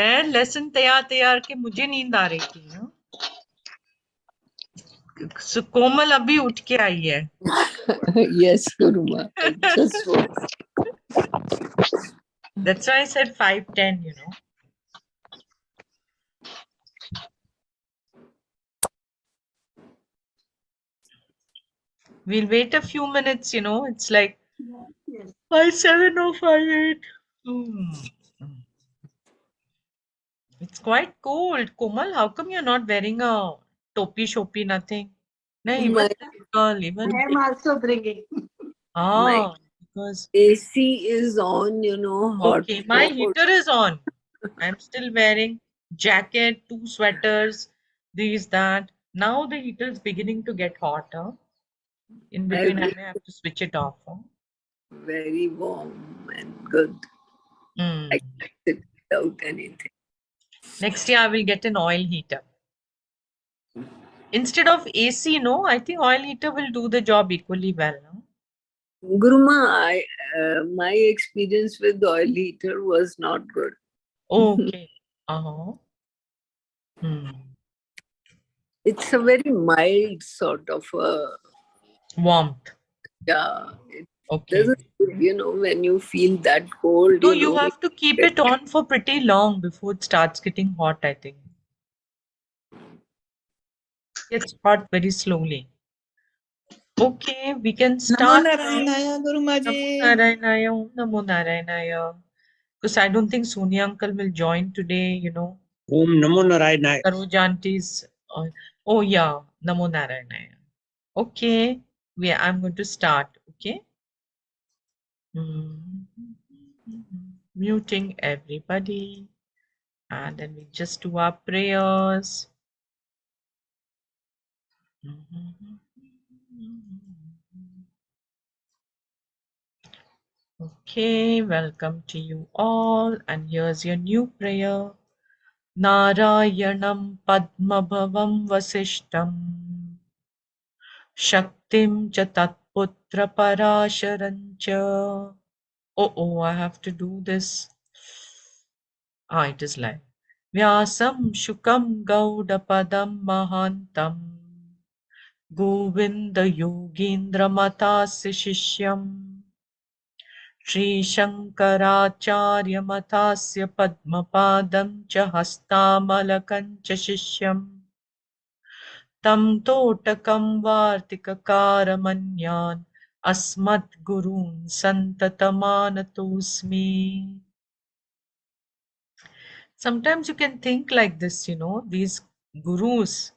मैं लेसन तैयार के मुझे नींद आ रही थी ना। कोमल अभी उठ के आई है। Yes, Guruma. I just woke. That's why I said 5:10, you know. We'll wait a few minutes, you know. It's like 5:07 or 5:08. It's quite cold. Komal, how come you're not wearing a topi shopi, nothing? No, even My, girl, even. I am also bringing. Ah, because. AC is on, you know, hot. Okay, my heater is on. I'm still wearing jacket, 2 sweaters, these, that. Now the heater is beginning to get hotter. In between, I may have to switch it off. Huh? Very warm and good. Mm. I can't sit without anything. Next year, I will get an oil heater. Instead of AC, no, I think oil heater will do the job equally well. No? Guruma, my experience with oil heater was not good. Okay. Uh-huh. Hmm. It's a very mild sort of Warmth. yeah. It Okay. doesn't, you know, when you feel that cold, So you you know. have to keep it on for pretty long before it starts getting hot, I think. It's hot very slowly. Okay, we can start. Namo Narayanaya, Guru Maji. Namo Narayanaya, Om Namo Narayanaya. Because I don't think Sonia uncle will join today, you know. Om Namo Narayanaya. Saroj aunties. Oh yeah, Namo Narayanaya. Okay, I'm going to start. Okay. Muting everybody. And then we just do our prayers. Okay, welcome to you all. And here's your new prayer. Narayanam Padmabhavam Vasishtam Shaktim cha Tatputra Parasharancha. Oh, I have to do this. It is live. Vyasam Shukam Gaudapadam Mahantam Govinda Yogindra Matasya Shishyam Shri Shankaracharya Matasya Padmapadam cha Hastamalakam cha Shishyam Tam Totakam Vartikakaramanyaan Asmat Gurun Santatamanatosmi. Sometimes you can think like this, you know, these gurus,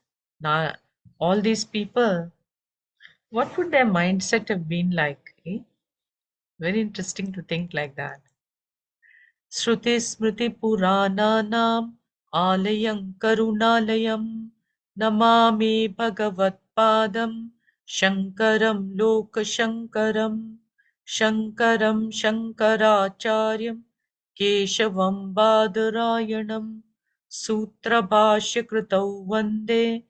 all these people, what would their mindset have been like? Eh? Very interesting to think like that. Shruti Smriti Purananam Alayam Karunalayam Namami Bhagavat Padam Shankaram Loka Shankaram Shankaram Shankaracharyam Keshavam Badarayanam Sutra Bhashya Kritau Vande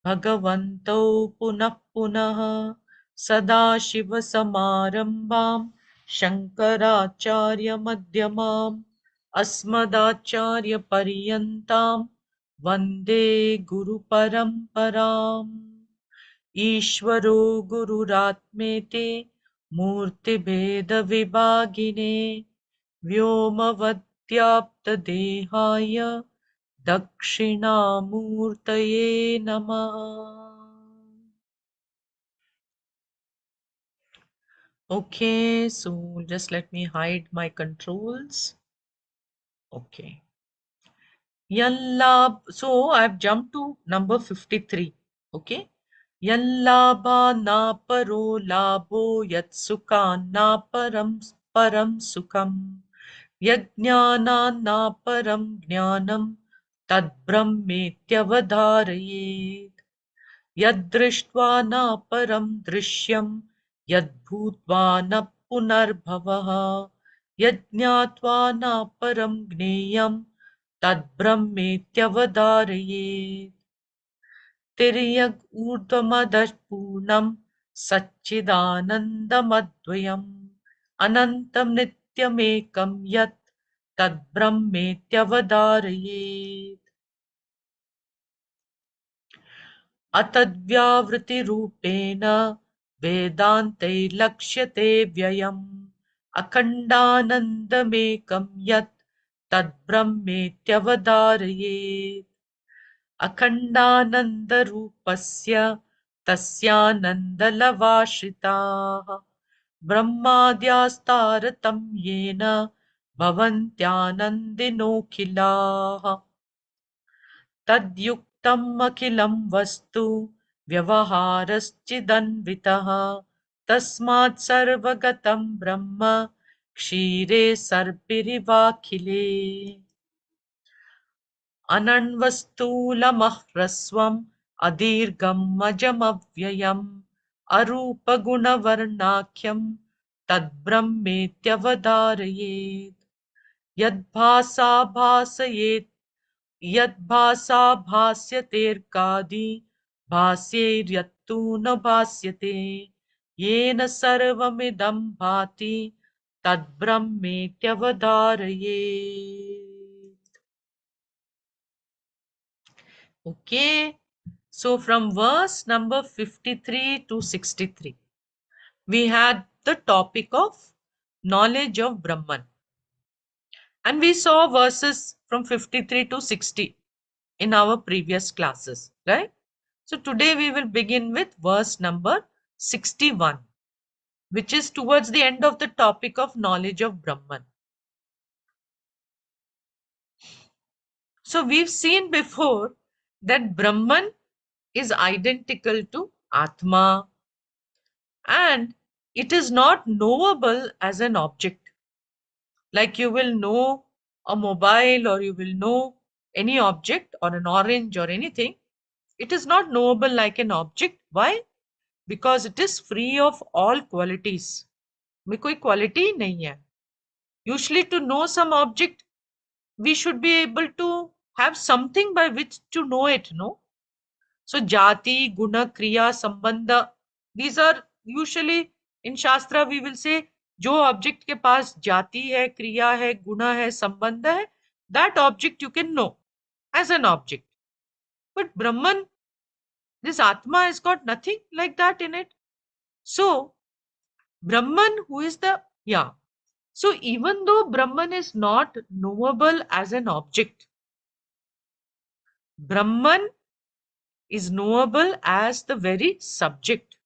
Bhagavantau Punah Punah Sadashiva Samarambam Shankaracharya Madhyamam Asmadacharya Paryantam Vande Guru Paramparam Ishvaro Gururatmete Murti Bheda Vibhagine Vyomavadyapta Dehaya Dakshinamurtaye Namaha. Okay, so just let me hide my controls. Okay. Yalla, so I've jumped to number 53. Okay. Yallabha na paro labo yatsuka na param sukam yajnana na param jnanam tad brahmetyavadharayet yadrishtva na param drishyam yadbhutva na punarbhavaha yajnatva na param gneyam tad brahmetyavadharayet Tiryag urdhvamadah purnam Satchidanandamadvayam Anantam nityamekam yat तद्ब्रह्मेत्यवधारयेत् अतद्व्यावृतिरूपेण वेदान्तैर्लक्ष्यते व्ययम् अखण्डानन्दमेकं यत् तद्ब्रह्मेत्यवधारयेत् अखण्डानन्दरूपस्य तस्यानन्दलवाश्रिताः ब्रह्माद्यास्तारतम्येन भवन्त्यानन्दिनोऽखिलाः तद्युक्तम् अखिलं वस्तु व्यवहारश्चिदन्वितः तस्मात् सर्वगतं ब्रह्म क्षीरे सर्पिरिवाखिले अनन्वस्तूलमह्रस्वम् अदीर्घम् अजमव्ययम् अरूपगुणवर्णाख्यं तद्ब्रह्मेत्यवधारयेत् यद्भासा भास्यतेऽर्कादि भास्यैर्यत्तु न भास्यते येन सर्वमिदं भाति तद्ब्रह्मेत्यवधारयेत्. Okay, so from verse number 53 to 63, we had the topic of knowledge of Brahman. And we saw verses from 53 to 60 in our previous classes, right? So today we will begin with verse number 61, which is towards the end of the topic of knowledge of Brahman. So we've seen before that Brahman is identical to Atma and it is not knowable as an object. Like you will know a mobile or you will know any object or an orange or anything. It is not knowable like an object. Why? Because it is free of all qualities. में कोई quality ही नहीं है. Usually to know some object, we should be able to have something by which to know it, no? So jati, guna, kriya, sambandha, these are usually in Shastra we will say जो object के पास जाति है, क्रिया है, गुना है, संबंध है, that object you can know as an object. But Brahman, this Atma has got nothing like that in it. So Brahman, who is the, so even though Brahman is not knowable as an object, Brahman is knowable as the very subject,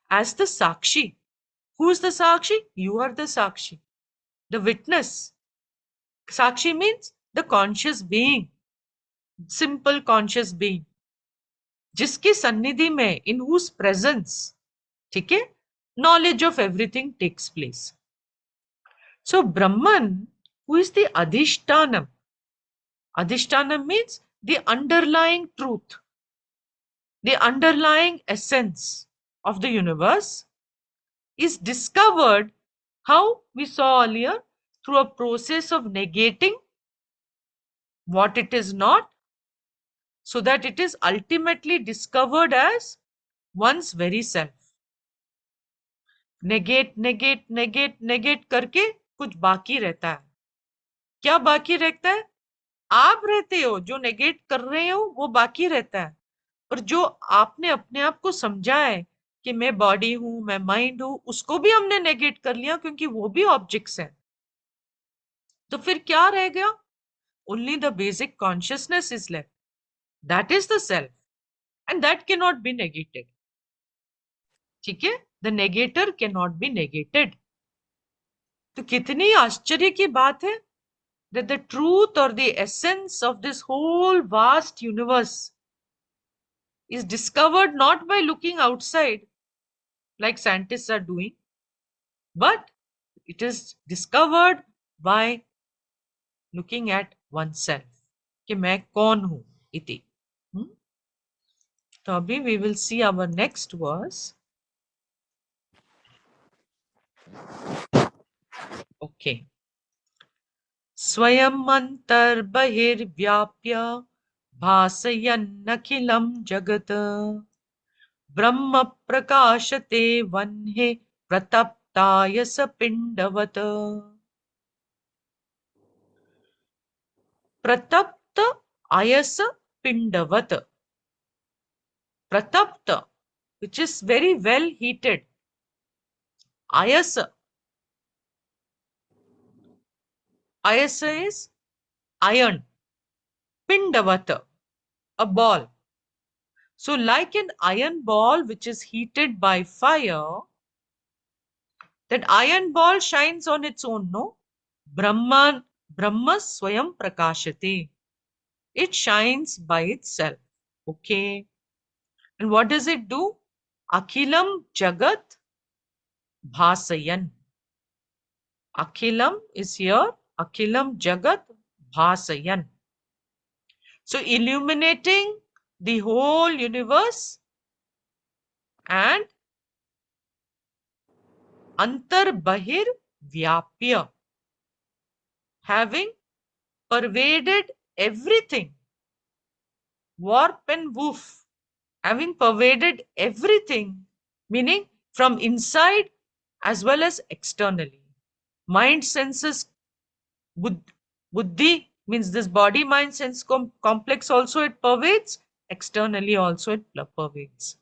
as the Sakshi. Who is the Sakshi? You are the Sakshi, the witness. Sakshi means the conscious being, simple conscious being, जिसकी सन्निधि में, in whose presence, ठीक है, knowledge of everything takes place. So Brahman, who is the Adhishtanam? Adhishtanam means the underlying truth, the underlying essence of the universe is discovered, how we saw earlier, through a process of negating what it is not, so that it is ultimately discovered as one's very self. Negate, negate, negate, negate करके कुछ बाकी रहता है. क्या बाकी रहता है? आप रहते हो, जो नेगेट कर रहे हो वो बाकी रहता है. और जो आपने अपने आप को समझा है कि मैं बॉडी हूं, मैं माइंड हूं, उसको भी हमने नेगेट कर लिया क्योंकि वो भी ऑब्जेक्ट्स हैं. तो फिर क्या रह गया? Only the basic consciousness is left. That is the self. And that cannot be negated. ठीक है? The negator cannot be negated. तो कितनी आश्चर्य की बात है that the truth or the essence of this whole vast universe is discovered not by looking outside like scientists are doing, but it is discovered by looking at oneself. कि मैं कौन हूं इति. तो अभी we will see our next verse. Okay. स्वयं अंतर्बहिर्व्याप्य भासयन्नखिलं जगत् ब्रह्म प्रकाशते वह्नि प्रतप्ताय स पिण्डवत्. Pratapta ayasa pindavat. Pratapta, which is very well heated. Ayasa. Ayasa is iron. Pindavat, a ball. So like an iron ball which is heated by fire, that iron ball shines on its own, no? Brahma Swayam Prakashate. It shines by itself. Okay. And what does it do? Akhilam Jagat Bhasayan. Akhilam is here. Akhilam Jagat Bhasayan. So illuminating the whole universe and Antar Bahir Vyapya, having pervaded everything. Warp and woof, having pervaded everything, meaning from inside as well as externally. Mind, senses, buddhi means this body mind sense complex also it pervades, externally also it pervades.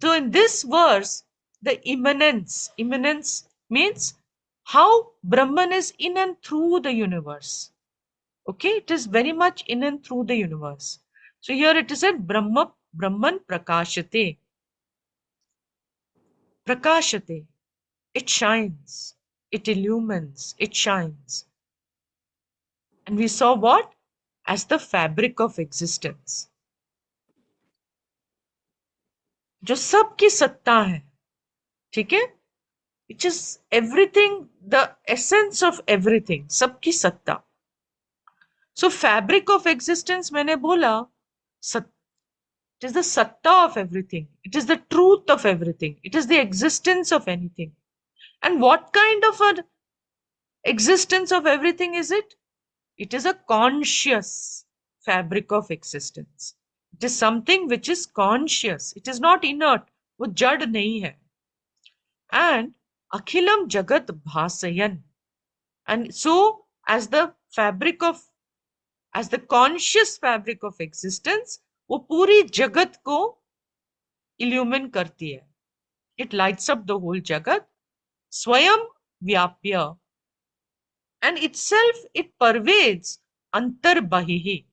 So in this verse, the immanence means how Brahman is in and through the universe. Okay, it is very much in and through the universe. So here it is said Brahman prakashate. Prakashate. It shines. It illumines. It shines. And we saw what? As the fabric of existence. जो सबकी सत्ता है. ठीक है? Which is everything, the essence of everything. सबकी सत्ता. So fabric of existence मैंने बोला, it is the satta of everything. It is the truth of everything. It is the existence of anything. And what kind of an existence of everything is it? It is a conscious fabric of existence. It is something which is conscious. It is not inert. वो जड़ नहीं है. And Akhilam Jagat Bhasayan. And so, as the conscious fabric of existence, वो पूरी जगत को illumine करती है. It lights up the whole jagat. Swayam Vyapya. And itself it pervades antar bahihi.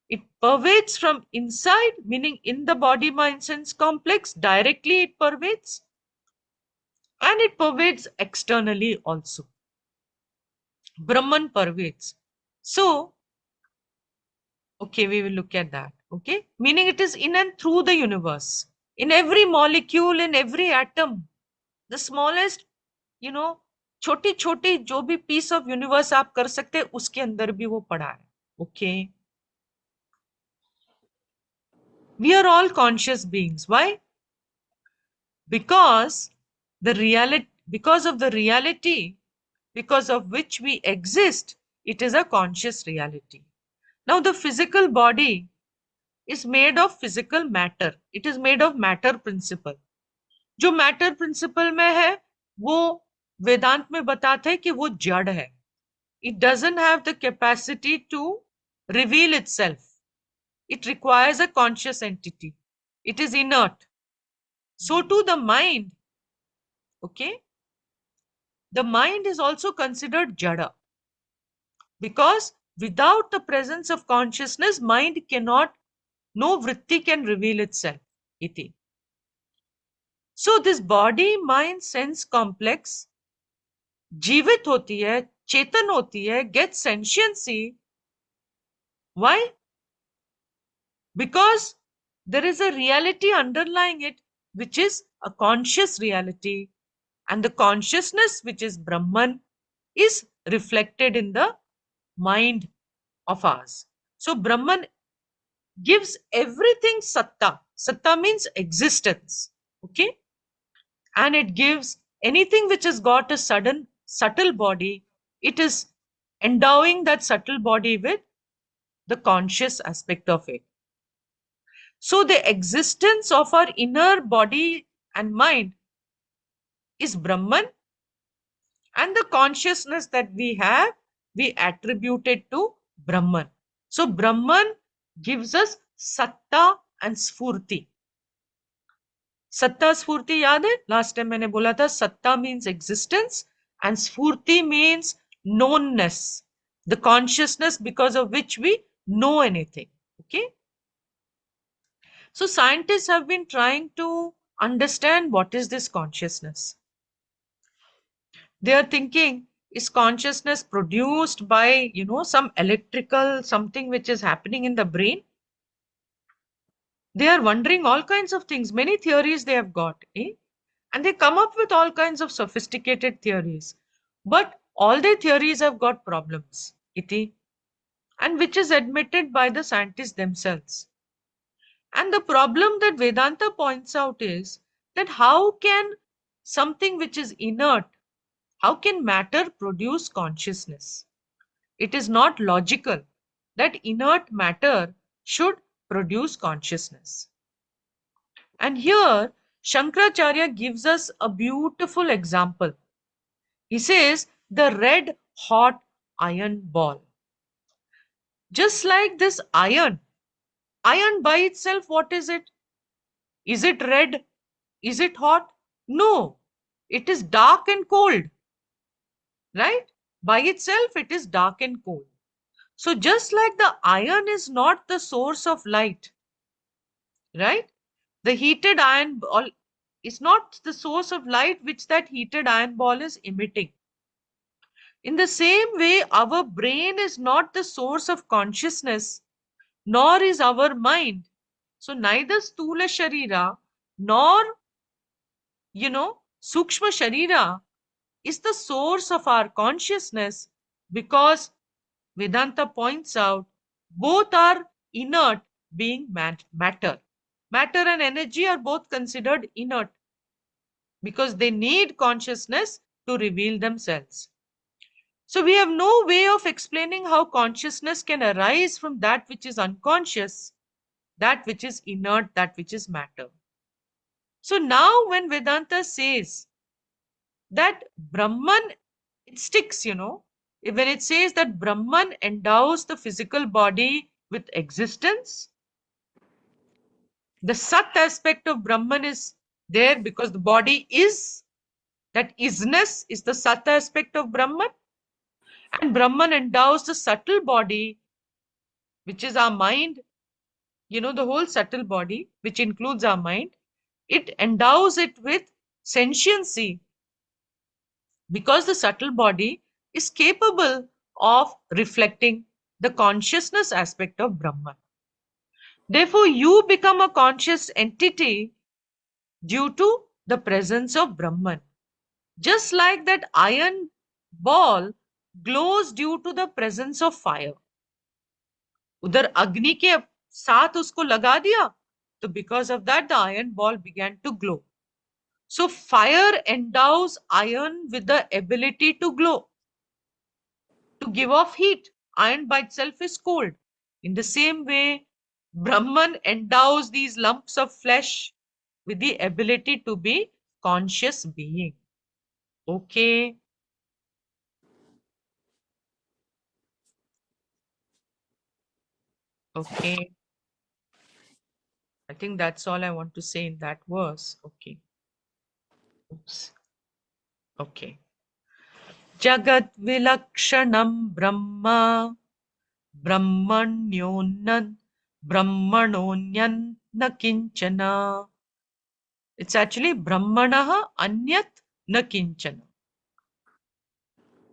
It pervades from inside, meaning in the body mind sense complex, directly it pervades. And it pervades externally also. Brahman pervades. So, okay, we will look at that. Okay, meaning it is in and through the universe. In every molecule, in every atom, the smallest, छोटी छोटी जो भी piece of universe आप कर सकते हैं उसके अंदर भी वो पड़ा है. Okay, we are all conscious beings. Why? because of the reality because of which we exist, it is a conscious reality. Now the physical body is made of physical matter. It is made of matter principle. जो matter principal में है वो वेदांत में बताते हैं कि वो जड़ है. It doesn't have the capacity to reveal itself. It requires a conscious entity. It is inert. So too the mind. Okay, the mind is also considered jada, because without the presence of consciousness, mind cannot, no vritti can reveal itself. Iti. So this body mind sense complex जीवित होती है, चेतन होती है, gets sentiency. Why? Because there is a reality underlying it, which is a conscious reality, and the consciousness, which is Brahman, is reflected in the mind of ours. So Brahman gives everything satta. Satta means existence. Okay? And it gives anything which has got a subtle body, it is endowing that subtle body with the conscious aspect of it. So the existence of our inner body and mind is Brahman, and the consciousness that we have we attribute it to Brahman. So Brahman gives us Satta and Sfurti. Satta Sfurti yaad hai? Last time मैंने बोला था Satta means existence and Sfurti means knownness, the consciousness because of which we know anything. Okay. So scientists have been trying to understand what is this consciousness. They are thinking, is consciousness produced by, some electrical something which is happening in the brain? They are wondering all kinds of things. Many theories they have got, and they come up with all kinds of sophisticated theories. But all their theories have got problems, iti, and which is admitted by the scientists themselves. And the problem that Vedanta points out is that how can something which is inert, how can matter produce consciousness? It is not logical that inert matter should produce consciousness. And here, Shankaracharya gives us a beautiful example. He says, the red hot iron ball. Just like this iron by itself, what is it? Is it red? Is it hot? No, it is dark and cold, right? By itself, it is dark and cold. So just like the iron is not the source of light, right? The heated iron ball is not the source of light which that heated iron ball is emitting. In the same way, our brain is not the source of consciousness, nor is our mind. So neither Stula Sharira nor, Sukshma Sharira is the source of our consciousness, because Vedanta points out both are inert, being matter. Matter and energy are both considered inert because they need consciousness to reveal themselves. So we have no way of explaining how consciousness can arise from that which is unconscious, that which is inert, that which is matter. So now when Vedanta says that Brahman, it sticks, when it says that Brahman endows the physical body with existence, the Sat aspect of Brahman is there because the body is, that isness is the Sat aspect of Brahman. And Brahman endows the subtle body, which is our mind, the whole subtle body, which includes our mind. It endows it with sentiency because the subtle body is capable of reflecting the consciousness aspect of Brahman. Therefore, you become a conscious entity due to the presence of Brahman. Just like that iron ball glows due to the presence of fire. उधर अग्नि के साथ उसको लगा दिया, तो because of that the iron ball began to glow. So fire endows iron with the ability to glow, to give off heat. Iron by itself is cold. In the same way, Brahman endows these lumps of flesh with the ability to be conscious being. Okay. Okay. I think that's all I want to say in that verse. Okay. Oops. Okay. Jagat vilakshanam brahma brahmanyonnan brahmanonyan na kinchana. It's actually brahmanaha anyat na kinchana.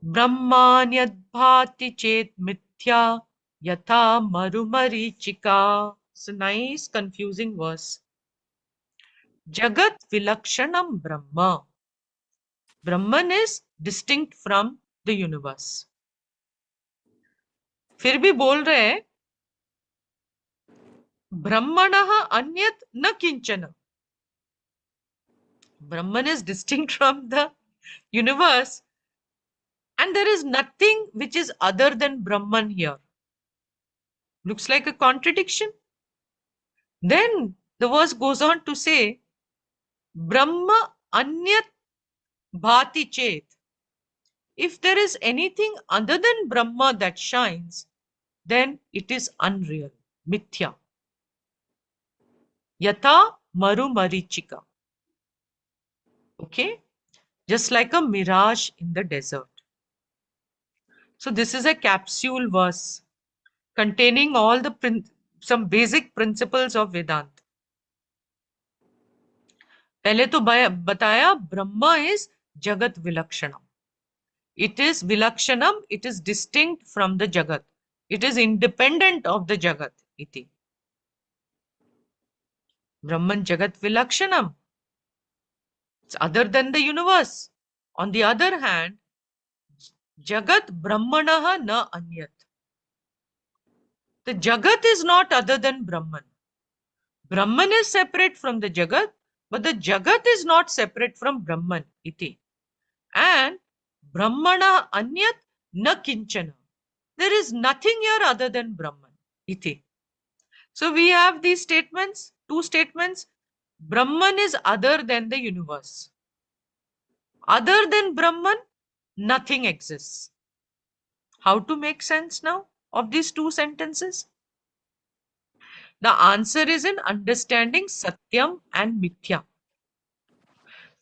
Brahmanyad bhati chet mithya yatha marumarichika. It's a nice confusing verse. Jagat vilakshanam brahma. Brahman is distinct from the universe. फिर भी बोल रहे हैं ब्रह्मणः अन्यत् न किंचन. Brahman is distinct from the universe, and there is nothing which is other than Brahman here. Looks like a contradiction. Then the verse goes on to say, Brahma anyat bhati chet. if there is anything other than Brahma that shines, then it is unreal, mithya. Yatha maru marichika. Okay? Just like a mirage in the desert. So this is a capsule verse containing all the some basic principles of Vedanta. पहले तो बताया Brahma is jagat vilakshanam. It is vilakshanam, it is distinct from the jagat. It is independent of the jagat. Iti. Brahman jagat vilakshanam. It's other than the universe. On the other hand, jagat brahmanaha na anyat. The jagat is not other than Brahman. Brahman is separate from the jagat, but the jagat is not separate from Brahman. Iti. And brahmana anyat na kinchana. There is nothing here other than Brahman. Iti. So we have these statements, two statements. Brahman is other than the universe. Other than Brahman, nothing exists. How to make sense now of these two sentences? The answer is in understanding Satyam and Mithya.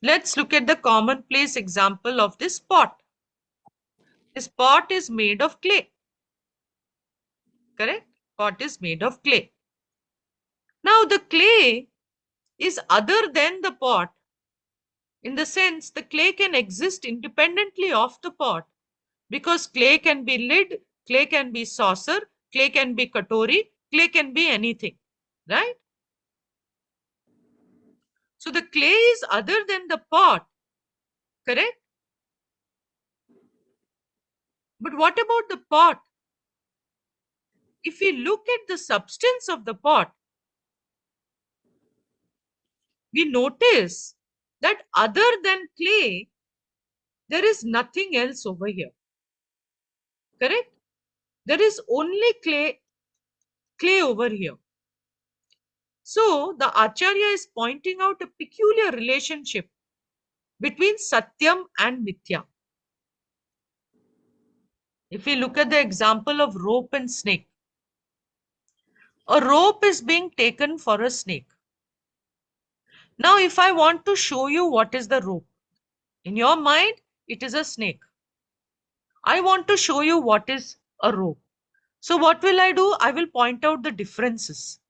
Let's look at the commonplace example of this pot. This pot is made of clay. Correct? Pot is made of clay. Now the clay is other than the pot. In the sense, the clay can exist independently of the pot because clay can be lid, clay can be saucer, clay can be katori, clay can be anything, right? So the clay is other than the pot, correct? But what about the pot? If we look at the substance of the pot, we notice that other than clay, there is nothing else over here, correct? There is only clay over here. So the Acharya is pointing out a peculiar relationship between Satyam and Mithya. If we look at the example of rope and snake, a rope is being taken for a snake. Now, if I want to show you what is the rope, in your mind, it is a snake. I want to show you what is a rope. So what will I do? I will point out the differences.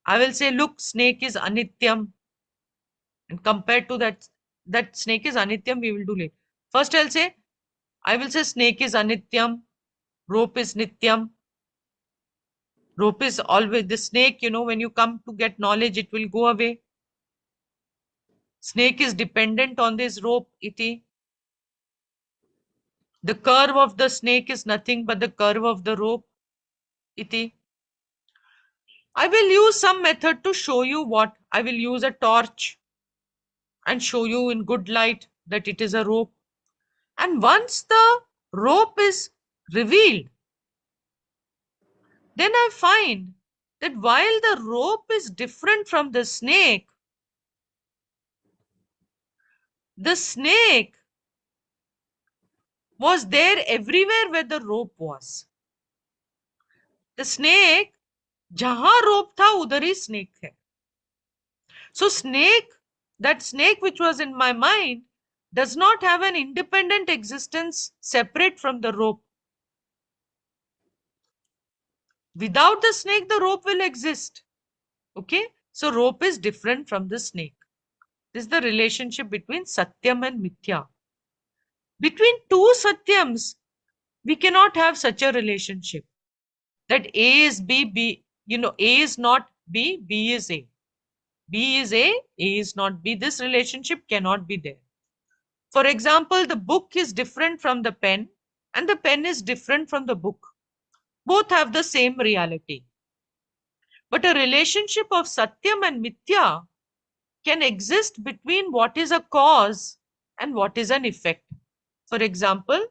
I will say, look, snake is anityam. And compared to that snake is anityam, we will do later. First, I will say snake is anityam, rope is nityam. Rope is always the snake, when you come to get knowledge, it will go away. Snake is dependent on this rope, iti. The curve of the snake is nothing but the curve of the rope, iti. I will use some method to show you what. I will use a torch and show you in good light that it is a rope. And once the rope is revealed, then I find that while the rope is different from the snake was there everywhere where the rope was. The snake, jahan rope tha, udhar hi snake hai. So that snake which was in my mind does not have an independent existence separate from the rope. Without the snake, the rope will exist. Okay? So rope is different from the snake. This is the relationship between Satyam and Mithya. Between two Satyams, we cannot have such a relationship. That A is B, A is not B, B is A. B is A is not B. This relationship cannot be there. For example, the book is different from the pen and the pen is different from the book. Both have the same reality. But a relationship of Satyam and Mithya can exist between what is a cause and what is an effect. For example,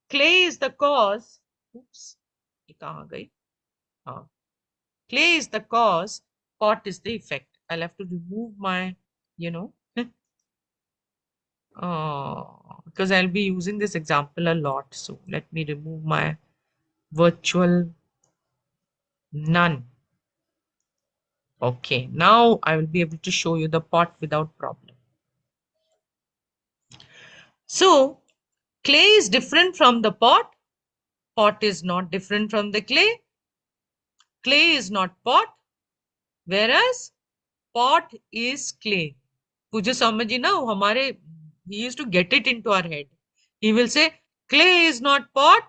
clay is the cause. Oops. Clay is the cause, pot is the effect. I'll have to remove my, Because I'll be using this example a lot. So let me remove my virtual none. Okay, now I will be able to show you the pot without problem. So clay is different from the pot. Pot is not different from the clay. Clay is not pot, whereas pot is clay. Puja Swamiji now, he used to get it into our head. He will say, clay is not pot,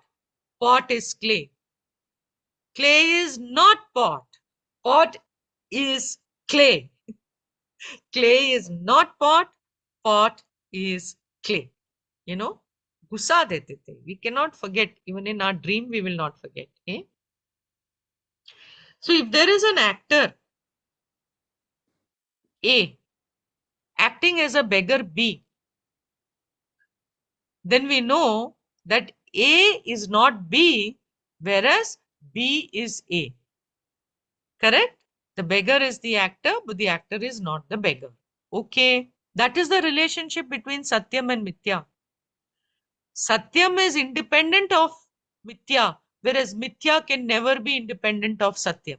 pot is clay. Clay is not pot, pot is clay. Clay is not pot, pot is clay. You know, gussa dete the. We cannot forget, even in our dream, we will not forget. Eh? So if there is an actor A acting as a beggar B, then we know that A is not B, whereas B is A. Correct? The beggar is the actor, but the actor is not the beggar. Okay, that is the relationship between Satyam and Mithya. Satyam is independent of Mithya, whereas Mithya can never be independent of Satyam.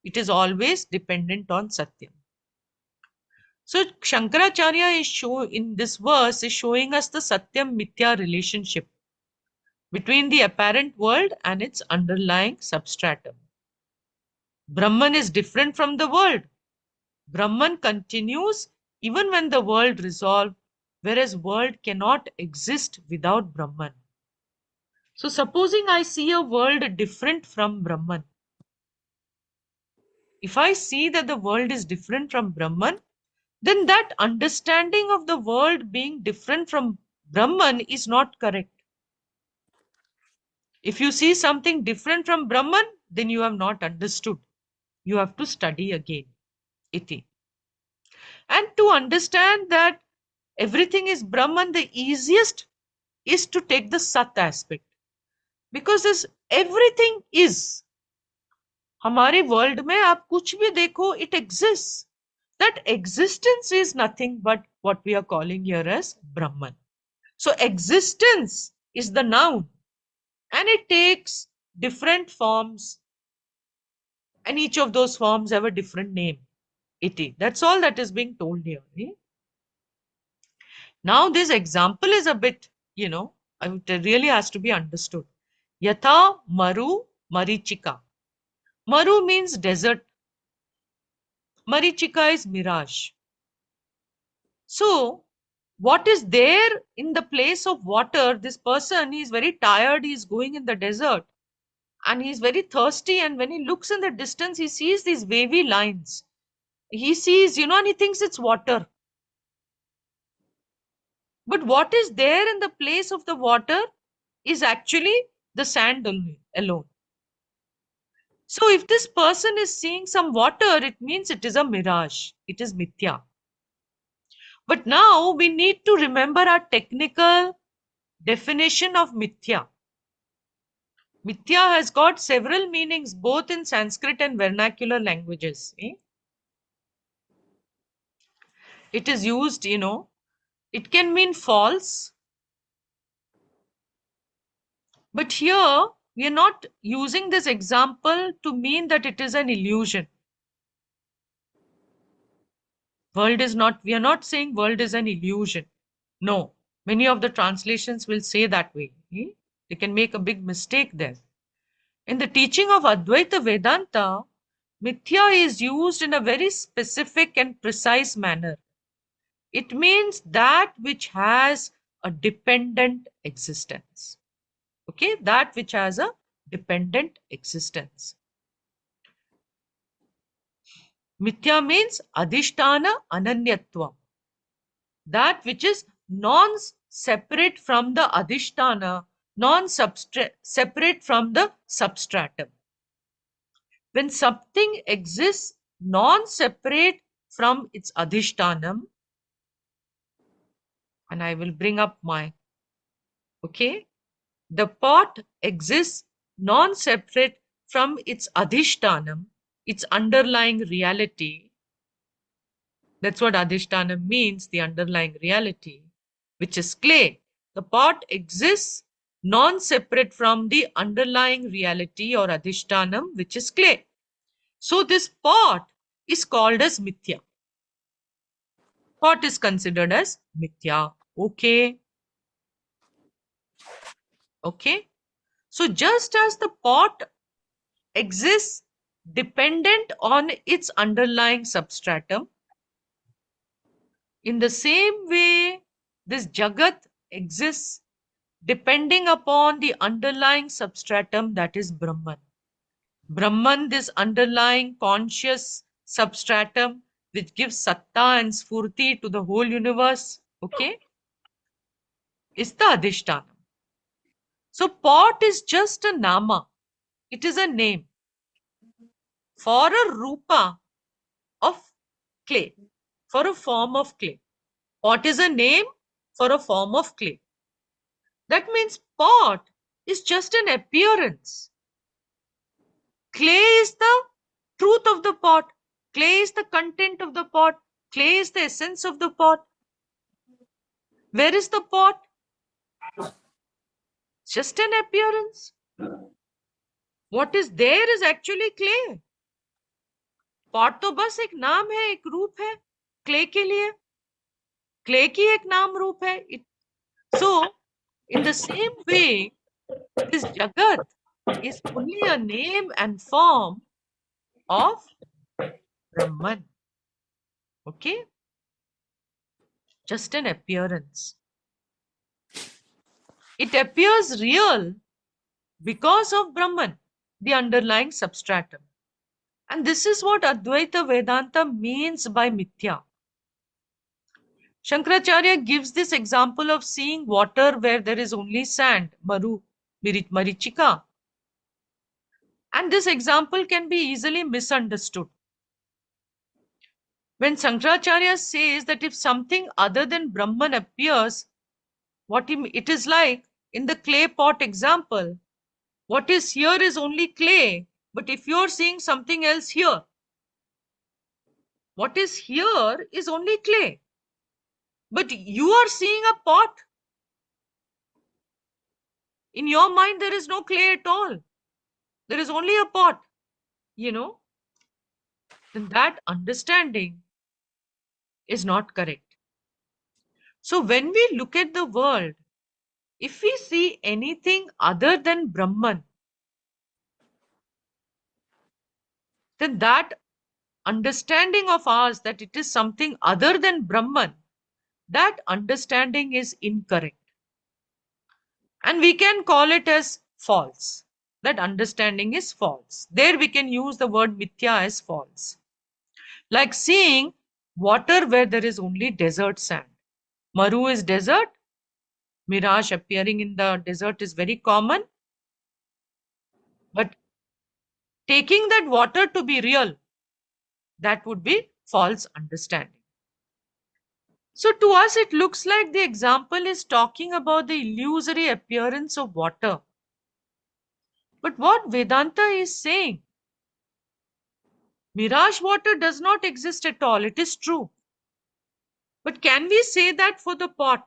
It is always dependent on Satyam. So Shankaracharya is in this verse is showing us the Satyam Mithya relationship between the apparent world and its underlying substratum. Brahman is different from the world. Brahman continues even when the world resolves, whereas world cannot exist without Brahman. So supposing I see a world different from Brahman. If I see that the world is different from Brahman, then that understanding of the world being different from Brahman is not correct. If you see something different from Brahman, then you have not understood. You have to study again. Iti. And to understand that everything is Brahman, the easiest is to take the Sat aspect. Because this everything is. हमारे world में आप कुछ भी देखो, it exists. That existence is nothing but what we are calling here as Brahman. So existence is the noun and it takes different forms and each of those forms have a different name. Iti. That's all that is being told here. Eh? Now this example is a bit, it really has to be understood. Yatha Maru Marichika. Maru means desert. Marichika is mirage. So what is there in the place of water? This person, he is very tired, he is going in the desert and he is very thirsty, and when he looks in the distance, he sees these wavy lines. He sees, and he thinks it's water. But what is there in the place of the water is actually the sand alone. So if this person is seeing some water, it means it is a mirage. It is mithya. But now we need to remember our technical definition of mithya. Mithya has got several meanings both in Sanskrit and vernacular languages. Eh? It is used, it can mean false. But here we are not using this example to mean that it is an illusion. World is not, we are not saying world is an illusion. No, many of the translations will say that way. Eh? They can make a big mistake there. In the teaching of Advaita Vedanta, mithya is used in a very specific and precise manner. It means that which has a dependent existence. Okay, that which has a dependent existence. Mithya means adhisthana ananyatvam. That which is non-separate from the adhisthana, non-separate from the substratum. When something exists non-separate from its adhishthanam, and I will bring up my, okay, the pot exists non-separate from its adhishthanam, its underlying reality. That's what adhishthanam means, the underlying reality. which is clay. The pot exists non-separate from the underlying reality or adhishtanam, which is clay. So this pot is called as mithya. Pot is considered as mithya. Okay. Okay. So just as the pot exists dependent on its underlying substratum, in the same way, this Jagat exists depending upon the underlying substratum, that is Brahman. Brahman, this underlying conscious substratum which gives satta and sfurti to the whole universe, okay, is the Adhishtanam. So pot is just a nama. It is a name for a rupa of clay, for a form of clay. Pot is a name for a form of clay. That means pot is just an appearance. Clay is the truth of the pot. Clay is the content of the pot. Clay is the essence of the pot. Where is the pot? Just an appearance. What is there is actually clay. Pot तो बस एक नाम है, एक रूप है clay के लिए. क्ले की एक नाम रूप है. So in the same way, this jagat is only a name and form of Brahman. Okay? Just an appearance. It appears real because of Brahman, the underlying substratum. And this is what Advaita Vedanta means by mithya. Shankaracharya gives this example of seeing water where there is only sand, maru, marichika. And this example can be easily misunderstood. When Shankaracharya says that if something other than Brahman appears, it is like in the clay pot example, what is here is only clay, but if you are seeing something else here, what is here is only clay, but you are seeing a pot. In your mind, there is no clay at all. There is only a pot, then that understanding is not correct. So when we look at the world, if we see anything other than Brahman, then that understanding of ours that it is something other than Brahman, that understanding is incorrect. And we can call it as false. That understanding is false. There we can use the word mithya as false. Like seeing water where there is only desert sand. Maru is desert. Mirage appearing in the desert is very common. But taking that water to be real, that would be false understanding. So to us, it looks like the example is talking about the illusory appearance of water. But what Vedanta is saying, mirage water does not exist at all. It is true. But can we say that for the pot?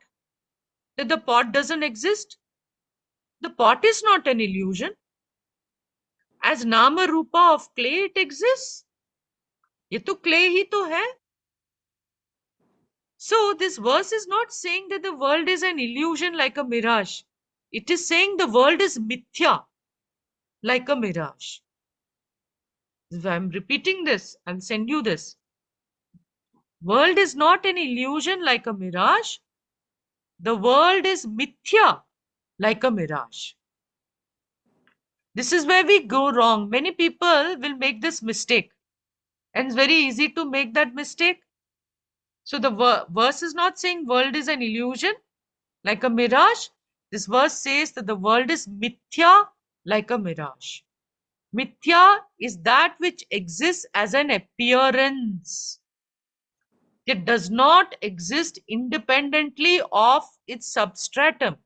That the pot doesn't exist? The pot is not an illusion. As Nama Rupa of clay, it exists. ये तो clay ही तो है. So this verse is not saying that the world is an illusion like a mirage. It is saying the world is mithya like a mirage. I'm repeating this and send you this. World is not an illusion like a mirage. The world is mithya like a mirage. This is where we go wrong. Many people will make this mistake. And it's very easy to make that mistake. So the verse is not saying world is an illusion like a mirage. This verse says that the world is mithya like a mirage. Mithya is that which exists as an appearance. It does not exist independently of its substratum.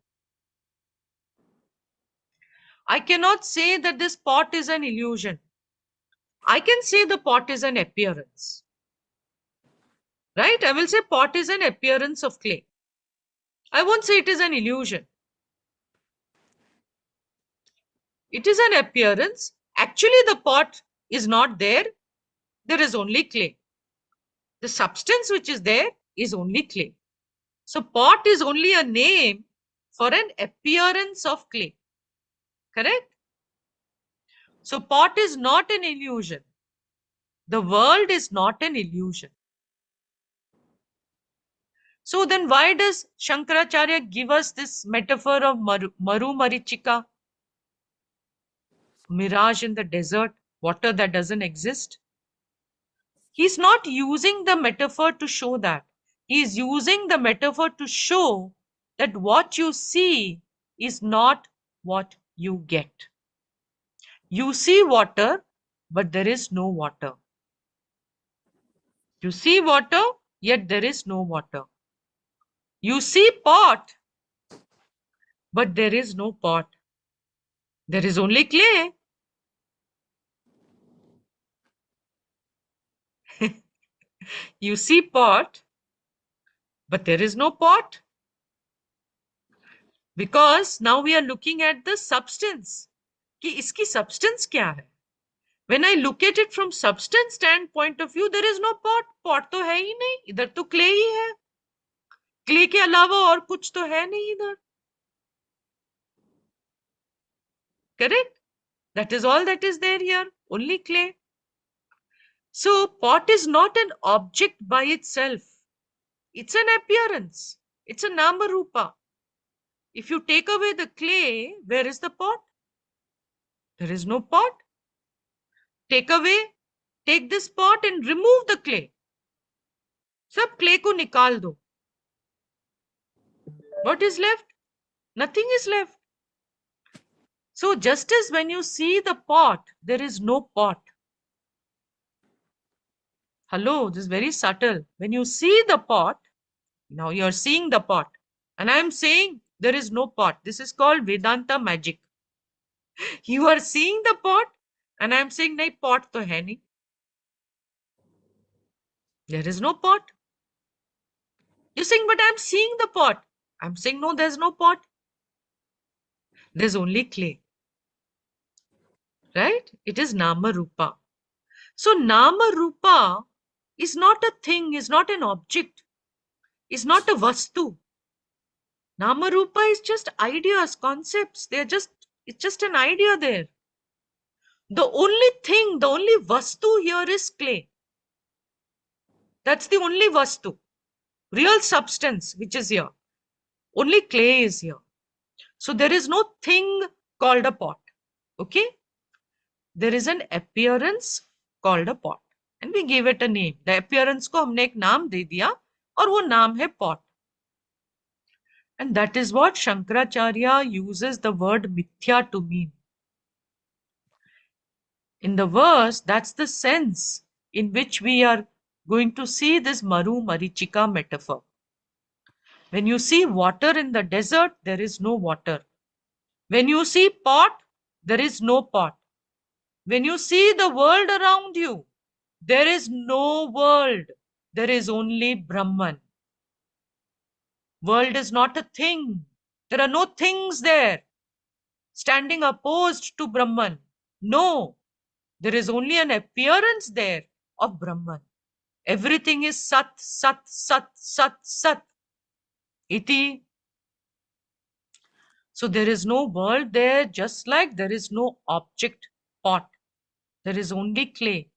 I cannot say that this pot is an illusion. I can say the pot is an appearance. Right? I will say pot is an appearance of clay. I won't say it is an illusion. It is an appearance. Actually, the pot is not there. There is only clay. The substance which is there is only clay. So pot is only a name for an appearance of clay. Correct? So pot is not an illusion. The world is not an illusion. So then why does Shankaracharya give us this metaphor of Maru Marichika, mirage in the desert, water that doesn't exist? He's not using the metaphor to show that. He's using the metaphor to show that what you see is not what you get. You see water, but there is no water. You see water, yet there is no water. You see pot, but there is no pot. There is only clay. You see pot, but there is no pot. Because now we are looking at the substance. कि इसकी substance क्या है? When I look at it from substance standpoint of view, there is no pot. Pot तो है ही नहीं, इधर तो clay ही है. Clay के अलावा और कुछ तो है नहीं इधर. Correct? That is all that is there here, only clay. So pot is not an object by itself. It's an appearance. It's a nama rupa. If you take away the clay, where is the pot? There is no pot. Take this pot and remove the clay. सब clay को निकाल दो. What is left? Nothing is left. So just as when you see the pot, there is no pot. Hello, this is very subtle. When you see the pot, now you are seeing the pot. And I am saying there is no pot. This is called Vedanta magic. You are seeing the pot and I am saying nahi pot to hai nahi. There is no pot. You're saying, but I'm seeing the pot. I'm saying, no, there's no pot. There's only clay. Right? It is Nama Rupa. So Nama Rupa is not a thing, is not an object, is not a vastu. Nama Rupa is just ideas, concepts. It's just an idea there. The only thing, the only vastu here is clay. That's the only vastu. Real substance which is here. Only clay is here. So there is no thing called a pot. Okay? There is an appearance called a pot. And we gave it a name. The appearance को हमने एक नाम दे दिया और वो नाम है pot. And that is what Shankaracharya uses the word mithya to mean. In the verse, that's the sense in which we are going to see this Maru Marichika metaphor. When you see water in the desert, there is no water. When you see pot, there is no pot. When you see the world around you, there is no world. There is only Brahman. World is not a thing. There are no things there standing opposed to Brahman. No, there is only an appearance there of Brahman. Everything is Sat, Sat, Sat, Sat, Sat. Iti. So there is no world there, just like there is no object, pot. There is only clay.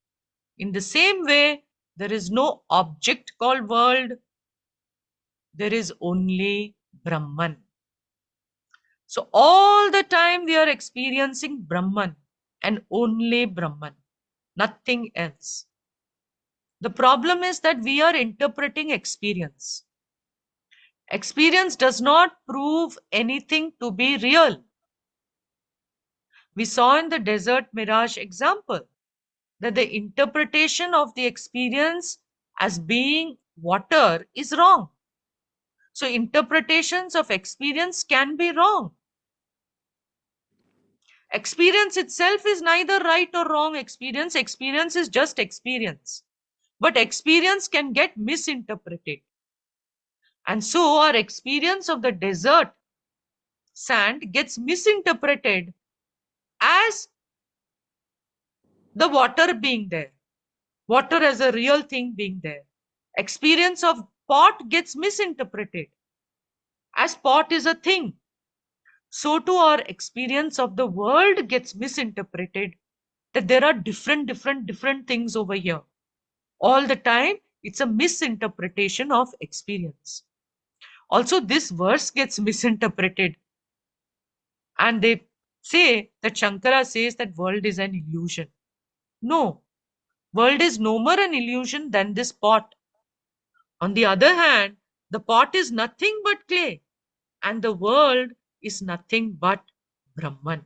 In the same way, there is no object called world. There is only Brahman. So all the time we are experiencing Brahman and only Brahman, nothing else. The problem is that we are interpreting experience. Experience does not prove anything to be real. We saw in the desert mirage example that the interpretation of the experience as being water is wrong. So interpretations of experience can be wrong. Experience itself is neither right or wrong experience. Experience is just experience. But experience can get misinterpreted. And so our experience of the desert sand gets misinterpreted as the water being there, water as a real thing being there. Experience of pot gets misinterpreted as pot is a thing. So too our experience of the world gets misinterpreted that there are different things over here. All the time, it's a misinterpretation of experience. Also, this verse gets misinterpreted, and they say that Shankara says that world is an illusion. No, world is no more an illusion than this pot. On the other hand, the pot is nothing but clay, and the world is nothing but Brahman.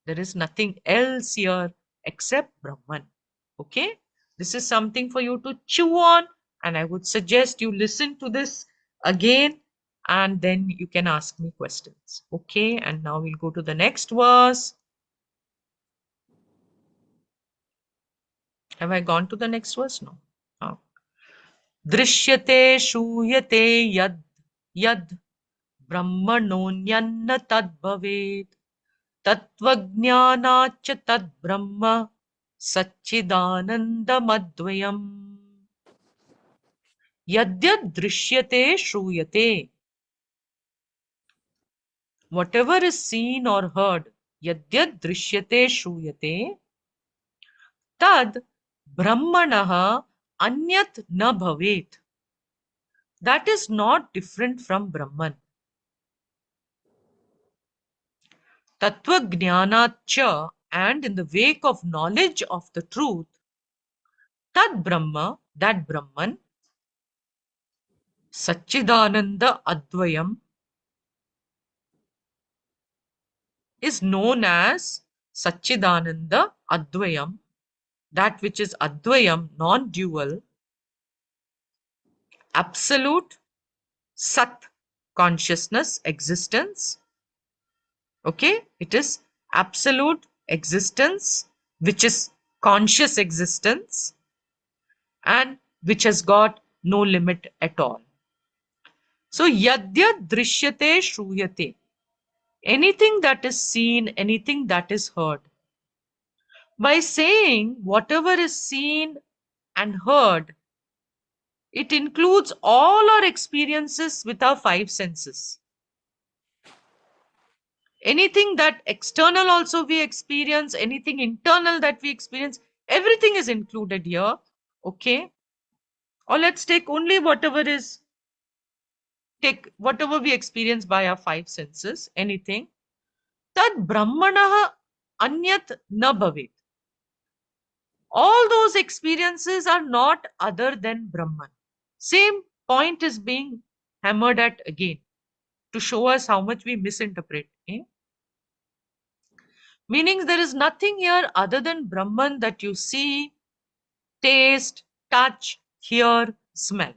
There is nothing else here except Brahman. Okay? This is something for you to chew on, and I would suggest you listen to this again and then you can ask me questions. Okay? And now we'll go to the next verse. Have I gone to the next verse? No. Oh. Drishyate shuyate yad brahmanonyana tad bhavet तत्त्वज्ञानाच्च तद्ब्रह्म सच्चिदानन्दमद्वयम् यद्यद् दृश्यते श्रूयते. Whatever is seen or heard, यद्यद् दृश्यते श्रूयते, tad brahmanah anyat na bhavet. That is not different from Brahman. Tattvajnanacha, and in the wake of knowledge of the truth, tad Brahma, that Brahman, Satchidananda Advayam, is known as Satchidananda Advayam, that which is Advayam, non-dual, absolute, Sat, consciousness, existence. Okay, it is absolute existence, which is conscious existence, and which has got no limit at all. So, Yadya Drishyate Shruyate. Anything that is seen, anything that is heard. By saying whatever is seen and heard, it includes all our experiences with our five senses. Anything that external also we experience, anything internal that we experience, everything is included here. Okay? Or let's take only whatever we experience by our five senses, anything. Tad brahmanah anyat na bhavet. All those experiences are not other than Brahman. Same point is being hammered at again to show us how much we misinterpret. Meaning there is nothing here other than Brahman that you see, taste, touch, hear, smell.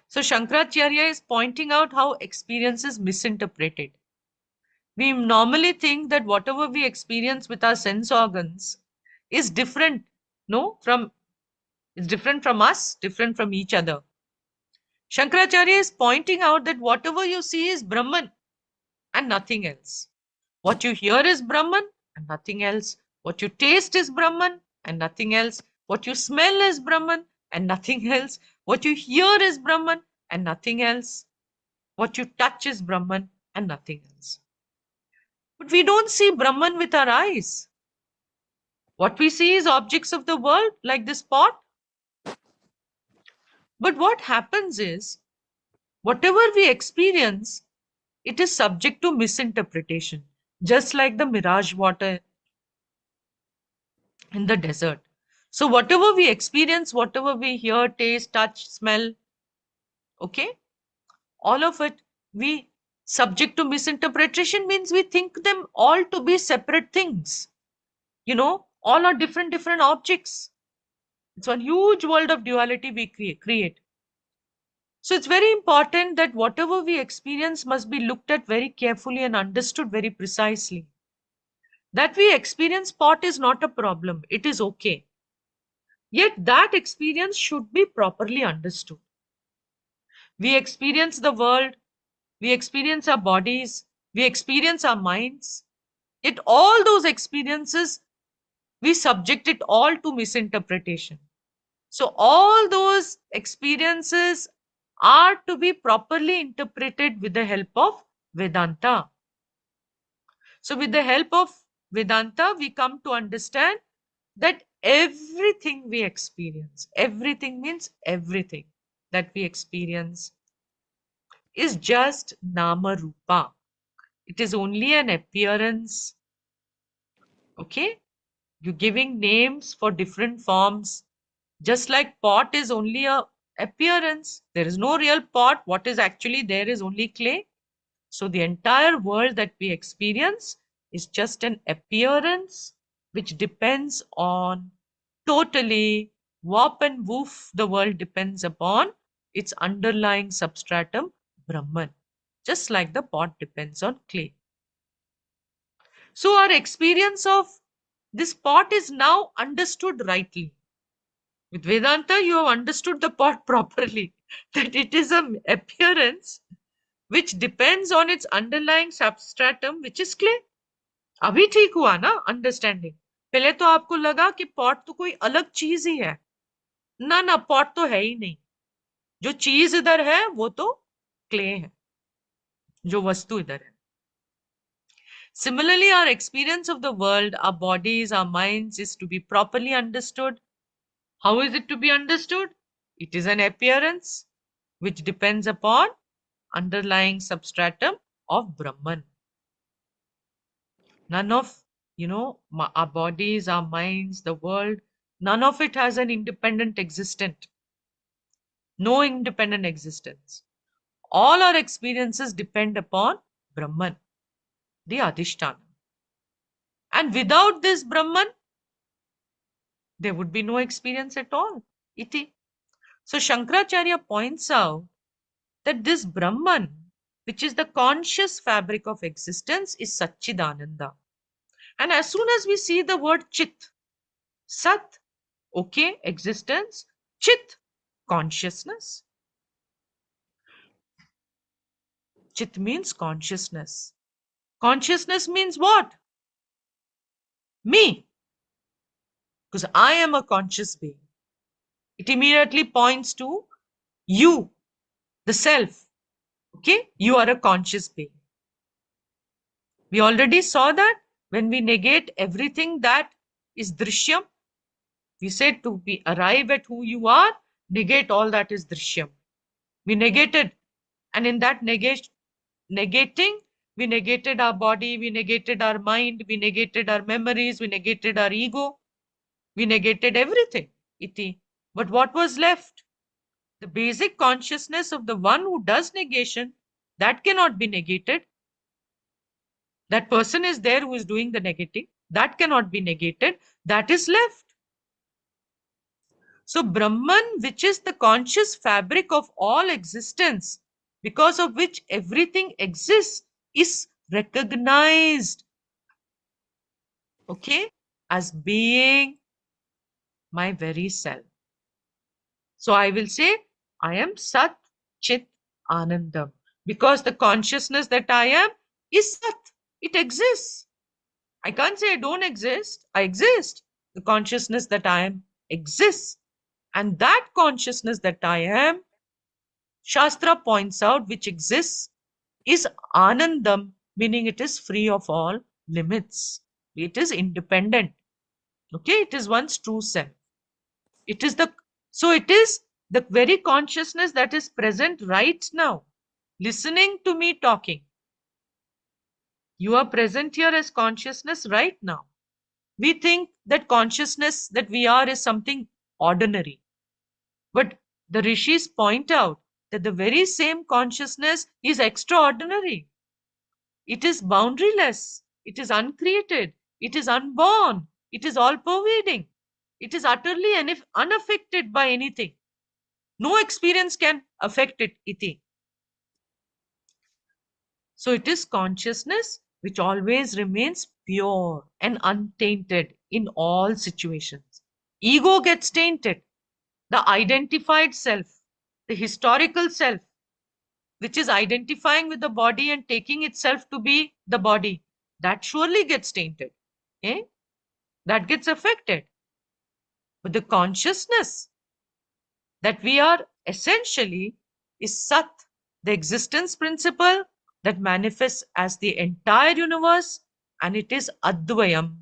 So Shankaracharya is pointing out how experience is misinterpreted. We normally think that whatever we experience with our sense organs is different, no, it's different from us, different from each other. Shankaracharya is pointing out that whatever you see is Brahman and nothing else. What you hear is Brahman and nothing else. What you taste is Brahman and nothing else. What you smell is Brahman and nothing else. What you hear is Brahman and nothing else. What you touch is Brahman and nothing else. But we don't see Brahman with our eyes. What we see is objects of the world, like this pot. But what happens is, whatever we experience, it is subject to misinterpretation, just like the mirage water in the desert. So whatever we experience, whatever we hear, taste, touch, smell, okay, all of it, we subject to misinterpretation means we think them all to be separate things. All are different objects. It's one huge world of duality we create. So it's very important that whatever we experience must be looked at very carefully and understood very precisely. That we experience pot is not a problem. It is okay. Yet that experience should be properly understood. We experience the world, we experience our bodies, we experience our minds. Yet all those experiences, we subject it all to misinterpretation. So all those experiences are to be properly interpreted with the help of Vedanta. So with the help of Vedanta, we come to understand that everything we experience, everything means everything that we experience, is just Nama Rupa. It is only an appearance. Okay? You're giving names for different forms. Just like pot is only a appearance. There is no real pot. What is actually there is only clay. So the entire world that we experience is just an appearance which depends on totally warp and woof. The world depends upon its underlying substratum, Brahman, just like the pot depends on clay. So our experience of this pot is now understood rightly. With Vedanta, you have understood the pot properly, that it is an appearance which depends on its underlying substratum, which is clay. अभी ठीक हुआ ना understanding? पहले तो आपको लगा कि pot तो कोई अलग चीज ही है. ना ना, पॉट तो है ही नहीं. जो चीज इधर है वो तो क्ले है, जो वस्तु इधर है. Similarly, our experience of the world, our bodies, our minds is to be properly understood. How is it to be understood? It is an appearance which depends upon underlying substratum of Brahman. None of, our bodies, our minds, the world, none of it has an independent existence. No independent existence. All our experiences depend upon Brahman, the Adhisthana. And without this Brahman, there would be no experience at all. Iti. So Shankaracharya points out that this Brahman, which is the conscious fabric of existence, is Satchidananda. And as soon as we see the word Chit, Sat, okay, existence, Chit, consciousness. Chit means consciousness. Consciousness means what? Me. Because I am a conscious being. It immediately points to you, the self. Okay, you are a conscious being. We already saw that when we negate everything that is drishyam, we said to be arrive at who you are, negate all that is drishyam. We negated, and in that negating, we negated our body, we negated our mind, we negated our memories, we negated our ego, we negated everything. Iti. But what was left? The basic consciousness of the one who does negation, that cannot be negated. That person is there who is doing the negating. That cannot be negated. That is left. So Brahman, which is the conscious fabric of all existence, because of which everything exists, is recognized, okay, as being my very self. So I will say, I am Sat Chit Anandam, because the consciousness that I am is Sat. It exists. I can't say I don't exist. I exist. The consciousness that I am exists. And that consciousness that I am, Shastra points out, which exists, is Anandam, meaning it is free of all limits. It is independent. Okay, it is one's true self. It is the very consciousness that is present right now, listening to me talking. You are present here as consciousness right now. We think that consciousness that we are is something ordinary. But the rishis point out that the very same consciousness is extraordinary. It is boundaryless. It is uncreated. It is unborn. It is all-pervading. It is utterly unaffected by anything. No experience can affect it, iti. So it is consciousness which always remains pure and untainted in all situations. Ego gets tainted. The identified self, the historical self, which is identifying with the body and taking itself to be the body, that surely gets tainted. Eh? That gets affected. But the consciousness that we are essentially is Sat, the existence principle that manifests as the entire universe, and it is Advayam.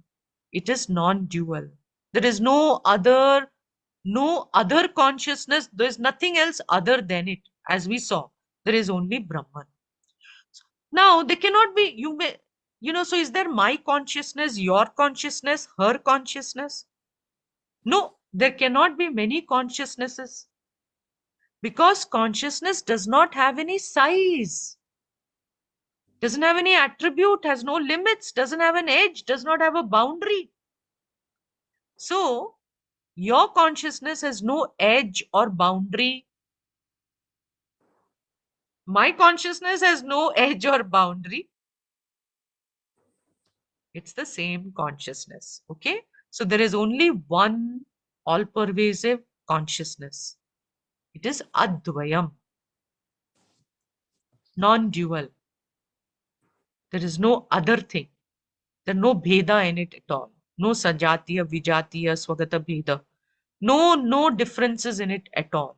It is non-dual. There is no other consciousness. There is nothing else other than it. As we saw, there is only Brahman. Now, they cannot be, so is there my consciousness, your consciousness, her consciousness? No, there cannot be many consciousnesses because consciousness does not have any size, doesn't have any attribute, has no limits, doesn't have an edge, does not have a boundary. So, your consciousness has no edge or boundary. My consciousness has no edge or boundary. It's the same consciousness. Okay. So there is only one all pervasive consciousness. It is Advayam, non dual. There is no other thing. There is no Bheda in it at all. No Sajatiya, Vijatiya, Swagata Bheda. No differences in it at all.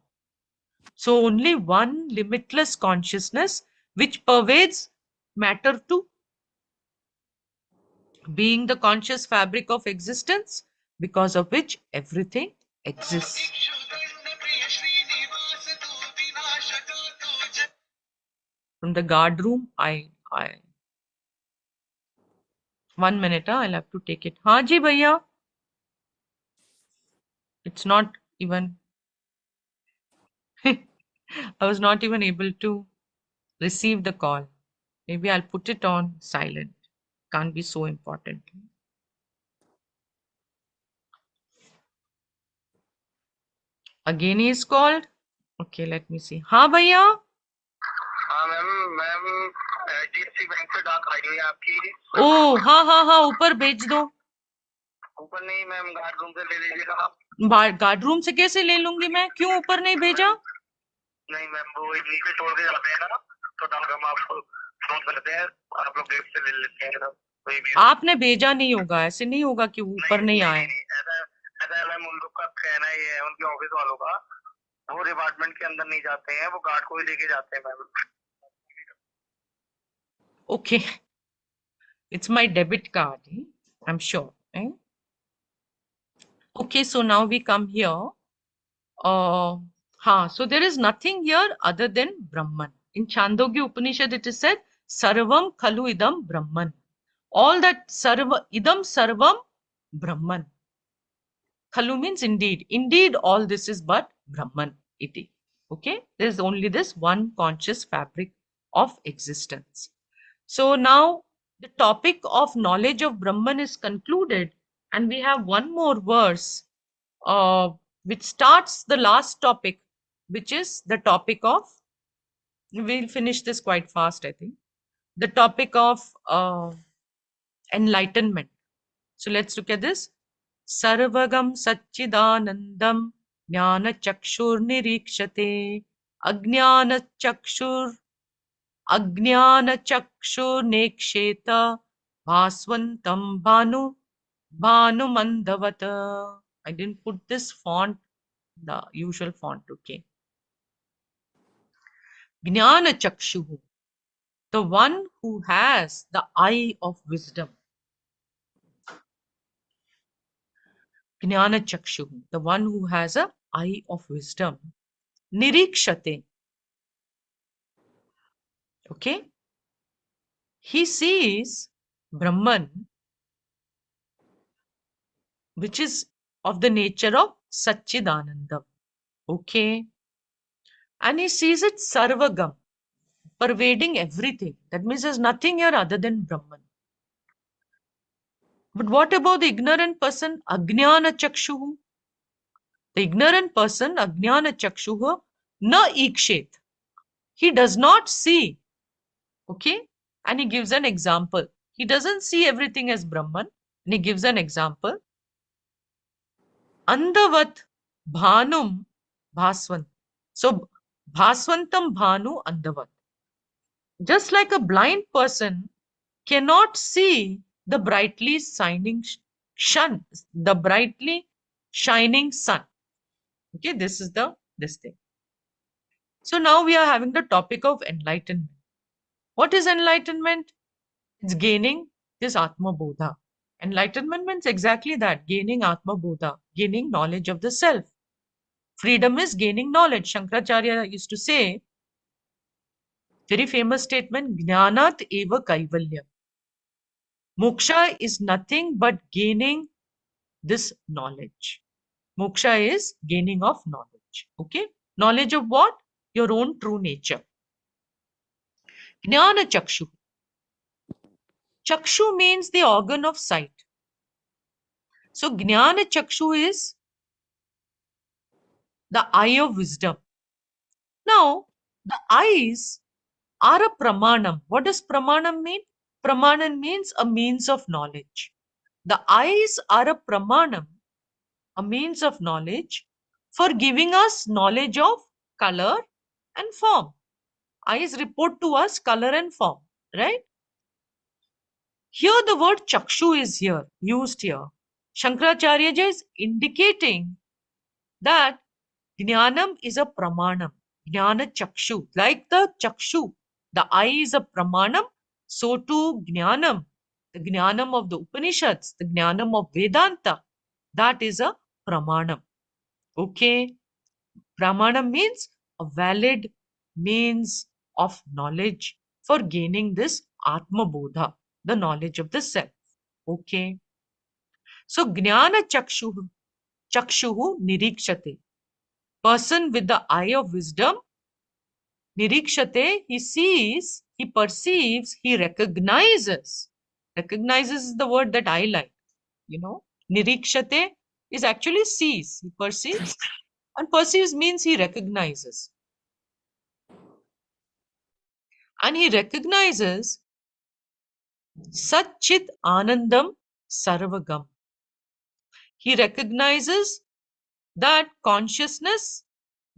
So only one limitless consciousness which pervades matter too, being the conscious fabric of existence, because of which everything exists. From the guard room, I 1 minute, I'll have to take it. Haan ji bhaiya. It's not even, I was not even able to receive the call. Maybe I'll put it on silent. Can't be so important. Again he is called. Okay, let me see. हाँ भैया. हाँ ma'am HDFC bank से डाक आई हुई है आपकी. ओ हाँ ऊपर भेज दो. ऊपर नहीं मैम, गार्ड रूम से ले लीजिएगा आप. गार्ड रूम से कैसे ले लूंगी मैं? क्यों ऊपर नहीं भेजा? नहीं मैम, वो नीचे छोड़ के जाते हैं ना, तो डाक हम आपको फोन करते हैं, आप लोग गेट से ले लेते हैं ना. कोई भी आपने भेजा नहीं होगा, ऐसे नहीं होगा कि ऊपर नहीं आए. ऐसा मैम उन लोग का कहना ही है, उनके ऑफिस वालों का. वो डिपार्टमेंट के अंदर नहीं जाते हैं, वो गार्ड को ही लेके जाते हैं ma'am. Okay, it's my debit card, I'm sure. Okay, so now we come here. So there is nothing here other than Brahman. In Chandogya Upanishad it is said, Sarvam Khalu Idam Brahman. All that Idam Sarvam Brahman. Khalu means indeed. Indeed, all this is but Brahman iti. Okay, there is only this one conscious fabric of existence. So now the topic of knowledge of Brahman is concluded, and we have one more verse which starts the last topic, which is the topic of, we'll finish this quite fast, I think, the topic of enlightenment. So let's look at this. Sarvagam Satchidanandam Jnana Chakshur Nirikshate Ajnana Chakshur Neksheta Bhaswantam Bhanu Mandavata. I didn't put this font, the usual font, okay. Jnana Chakshu, the one who has the eye of wisdom. Jnana Chakshu, the one who has an eye of wisdom. Nirikshate. Okay. He sees Brahman, which is of the nature of Satchidanandam. Okay. And he sees it Sarvagam, pervading everything. That means there's nothing here other than Brahman. But what about the ignorant person? Ajnana Chakshuhu. The ignorant person, Ajnana Chakshuhu, na ikshet. He does not see. Okay. And he gives an example. He doesn't see everything as Brahman. And he gives an example. Andavat Bhanum Bhaswant. So Bhaswantam Bhanu Andavat. Just like a blind person cannot see the brightly shining sun. Okay, this is this thing. So now we are having the topic of enlightenment. What is enlightenment? It's gaining this Atmabodha. Enlightenment means exactly that, gaining Atmabodha, gaining knowledge of the self. Freedom is gaining knowledge. Shankaracharya used to say, very famous statement, Jnanat eva kaivalya. Moksha is nothing but gaining this knowledge. Moksha is gaining of knowledge. Okay? Knowledge of what? Your own true nature. Jnana chakshu. Chakshu means the organ of sight. So Jnana chakshu is the eye of wisdom. Now, the eyes are a pramanam. What does pramanam mean? Pramanam means a means of knowledge. The eyes are a pramanam, a means of knowledge for giving us knowledge of color and form. Eyes report to us color and form, right? Here the word chakshu is used here. Shankaracharya is indicating that Jnanam is a pramanam. Jnana chakshu. Like the chakshu, the eye is a pramanam, so too Jnanam, the Jnanam of the Upanishads, the Jnanam of Vedanta, that is a pramanam. Okay? Pramanam means a valid means of knowledge for gaining this Atmabodha, the knowledge of the self. Okay? So, Jnana chakshuhu nirikshate. Person with the eye of wisdom, nirikshate, he sees, he perceives, he recognizes. Recognizes is the word that I like. Nirikshate is actually sees, he perceives, and perceives means he recognizes. And he recognizes Satchit Anandam Sarvagam. He recognizes that consciousness,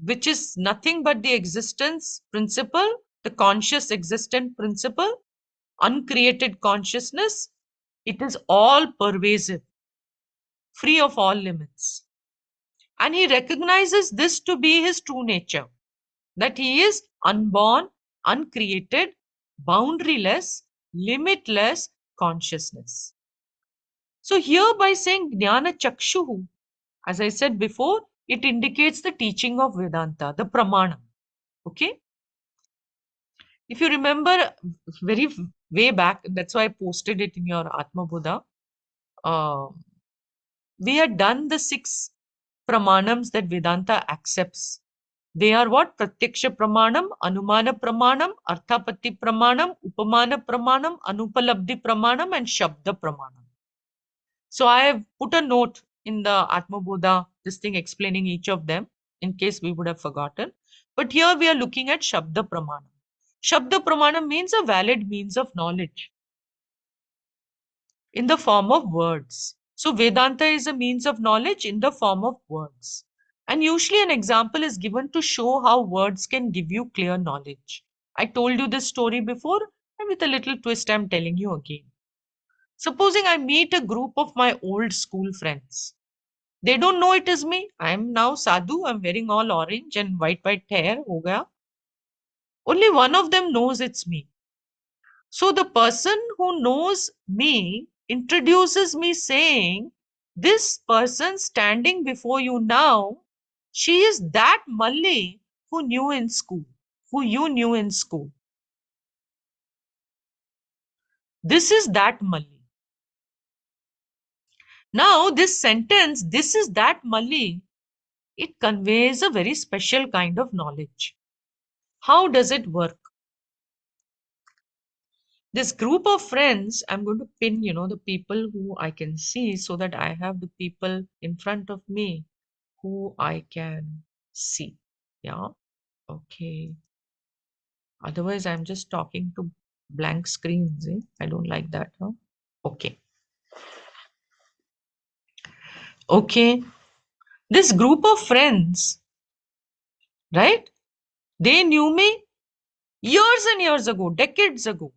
which is nothing but the existence principle, the conscious existent principle, uncreated consciousness, it is all pervasive, free of all limits. And he recognizes this to be his true nature, that he is unborn, uncreated, boundaryless, limitless consciousness. So here by saying Jnana Chakshuhu, as I said before, it indicates the teaching of Vedanta, the Pramanam. Okay? If you remember very way back, that's why I posted it in your Atmabodha, we had done the 6 Pramanams that Vedanta accepts. They are what? Pratyaksha Pramanam, Anumana Pramanam, Arthapatti Pramanam, Upamana Pramanam, Anupalabdhi Pramanam, and Shabda Pramanam. So I have put a note in the Atmabodha, this thing explaining each of them in case we would have forgotten. But here we are looking at Shabda Pramanam. Shabda Pramanam means a valid means of knowledge in the form of words. So Vedanta is a means of knowledge in the form of words. And usually an example is given to show how words can give you clear knowledge. I told you this story before, and with a little twist I'm telling you again. Supposing I meet a group of my old school friends. They don't know it is me. I'm now sadhu. I'm wearing all orange and white hair. Ho gaya. Only one of them knows it's me. So the person who knows me introduces me saying, this person standing before you now, she is that Malli who knew in school, who you knew in school. This is that Malli. Now this sentence, this is that Malli, it conveys a very special kind of knowledge. How does it work? This group of friends, I'm going to pin, the people who I can see so that I have the people in front of me who I can see. Yeah. Okay. Otherwise, I'm just talking to blank screens. I don't like that. Huh? Okay. Okay. This group of friends, right? They knew me years and years ago, decades ago.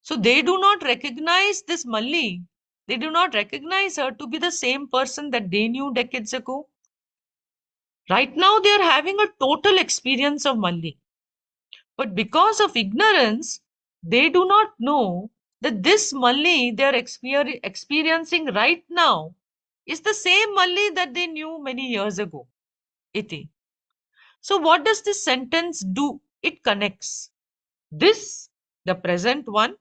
So they do not recognize this Malli. They do not recognize her to be the same person that they knew decades ago. Right now, they are having a total experience of Malli. But because of ignorance, they do not know that this Malli they are experiencing right now is the same Malli that they knew many years ago. Iti. So what does this sentence do? It connects this, the present one,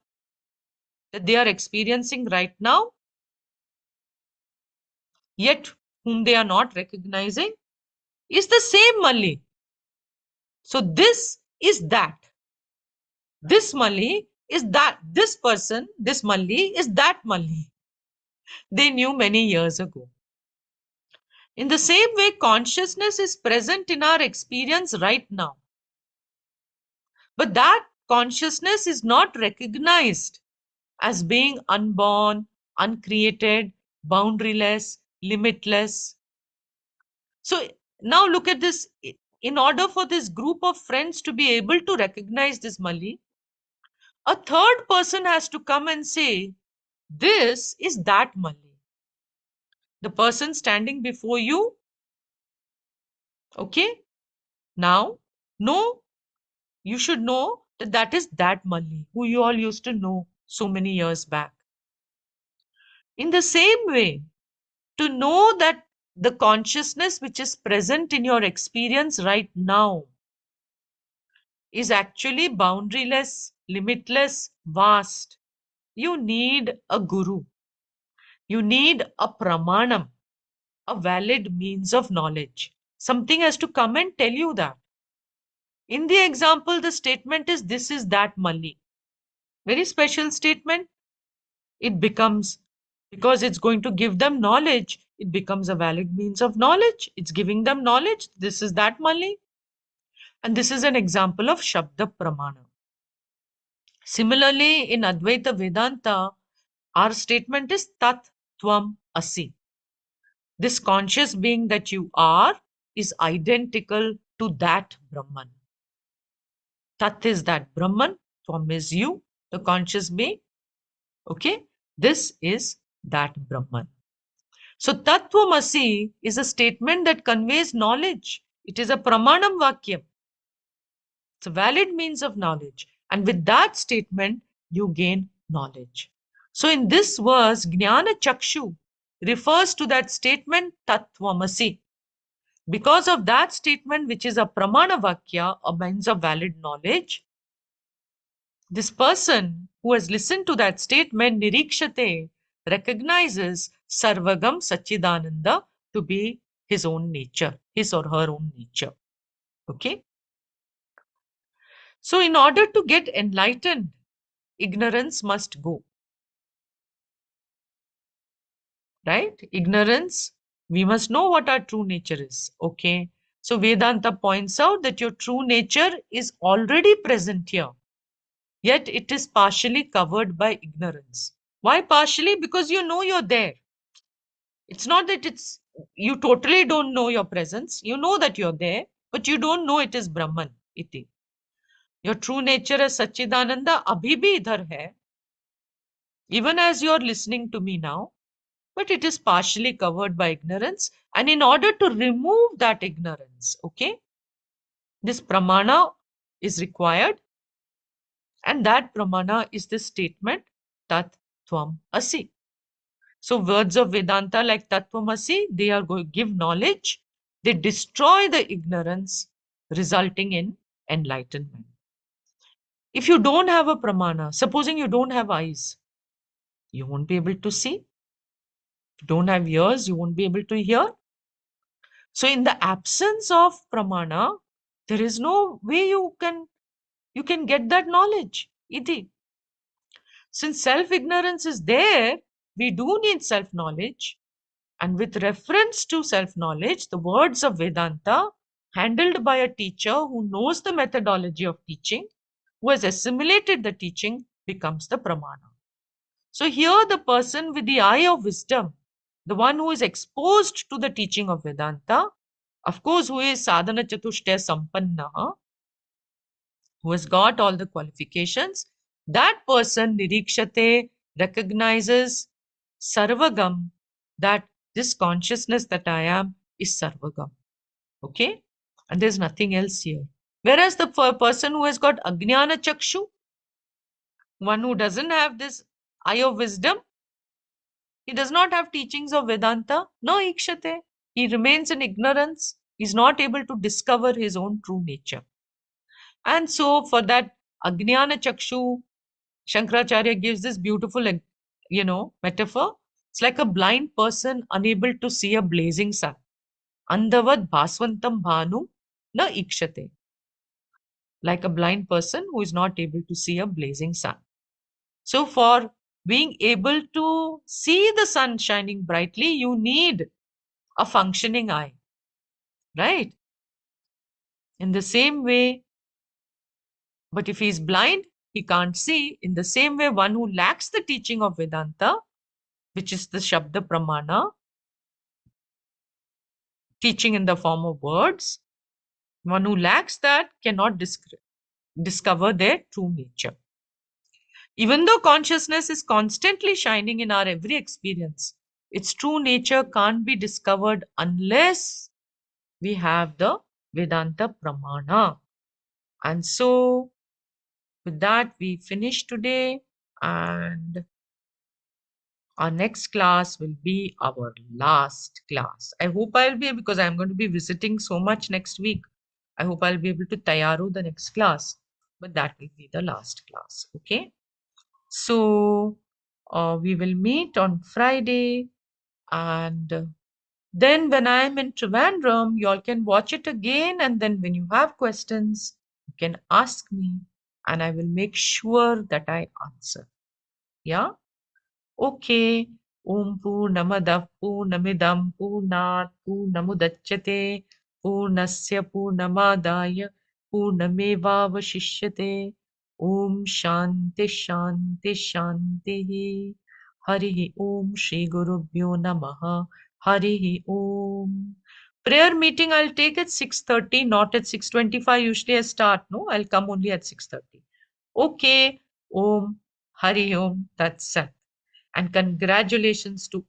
that they are experiencing right now, yet whom they are not recognizing, is the same Malli. So this is that. This Malli is that. This person, this Malli is that Malli they knew many years ago. In the same way, consciousness is present in our experience right now. But that consciousness is not recognized as being unborn, uncreated, boundaryless, limitless. So now look at this. In order for this group of friends to be able to recognize this Malli, a third person has to come and say, this is that Malli. The person standing before you, okay? Now, no, you should know that that is that Malli, who you all used to know so many years back. In the same way, to know that the consciousness which is present in your experience right now is actually boundaryless, limitless, vast, you need a guru. You need a pramanam, a valid means of knowledge. Something has to come and tell you that. In the example, the statement is, this is that Malli. Very special statement. It becomes, because it's going to give them knowledge, it becomes a valid means of knowledge. It's giving them knowledge. This is that Malli. And this is an example of Shabda Pramana. Similarly, in Advaita Vedanta, our statement is Tat Tvam Asi. This conscious being that you are is identical to that Brahman. Tat is that Brahman, Tvam is you, the conscious being. Okay, this is that Brahman. So Tattvamasi is a statement that conveys knowledge. It is a pramanam vakyam. It's a valid means of knowledge. And with that statement, you gain knowledge. So in this verse, Jnana Chakshu refers to that statement Tattvamasi. Because of that statement, which is a pramana vakya, a means of valid knowledge, this person who has listened to that statement, Nirikshate, recognizes Sarvagam Sachidananda to be his own nature, his or her own nature. Okay? So, in order to get enlightened, ignorance must go. Right? Ignorance, we must know what our true nature is. Okay? So, Vedanta points out that your true nature is already present here. Yet it is partially covered by ignorance. Why partially? Because you know you're there. It's not that you totally don't know your presence. You know that you're there, but you don't know it is Brahman. Iti. Your true nature is Sachidananda abhi bhi idhar hai. Even as you're listening to me now, but it is partially covered by ignorance. And in order to remove that ignorance, okay, this pramana is required. And that pramana is the statement Tat Tvam Asi. So words of Vedanta like Tattvamasi, they are going to give knowledge. They destroy the ignorance, resulting in enlightenment. If you don't have a pramana, supposing you don't have eyes, you won't be able to see. If you don't have ears, you won't be able to hear. So in the absence of pramana, there is no way you can get that knowledge. Iti. Since self-ignorance is there, we do need self-knowledge. And with reference to self-knowledge, the words of Vedanta, handled by a teacher who knows the methodology of teaching, who has assimilated the teaching, becomes the pramana. So here the person with the eye of wisdom, the one who is exposed to the teaching of Vedanta, of course, who is sadhana chatushtaya sampanna, who has got all the qualifications, that person, Nirikshate, recognizes Sarvagam, that this consciousness that I am is Sarvagam. Okay? And there's nothing else here. Whereas the person who has got Ajnana Chakshu, one who doesn't have this eye of wisdom, he does not have teachings of Vedanta, no ikshate. He remains in ignorance. He's not able to discover his own true nature. And so for that Ajnana Chakshu, Shankaracharya gives this beautiful, metaphor. It's like a blind person unable to see a blazing sun. Andavad bhasvantam bhanu na ikshate. Like a blind person who is not able to see a blazing sun. So for being able to see the sun shining brightly, you need a functioning eye, right? In the same way, but if he is blind, he can't see. In the same way, one who lacks the teaching of Vedanta, which is the Shabda Pramana, teaching in the form of words, one who lacks that cannot discover their true nature. Even though consciousness is constantly shining in our every experience, its true nature can't be discovered unless we have the Vedanta Pramana. And so, with that, we finish today, and our next class will be our last class. I hope I'll be, because I'm going to be visiting so much next week. I hope I'll be able to tayaru the next class, but that will be the last class. Okay. So we will meet on Friday, and then when I'm in Trivandrum, you all can watch it again, and then when you have questions, you can ask me, and I will make sure that I answer. Yeah? Okay. Om Purnamadav Purnamidam Purnat Purnamudachyate Purnasya Purnamadaya Purnamevavashishyate. Om Shanti Shanti Shanti. Harihi Om Shri Gurubhyo Namaha. Harihi Om. Prayer meeting I'll take at 6:30, not at 6:25. Usually I start, no? I'll come only at 6:30. Okay. Om Hari Om Tat Sat. And congratulations to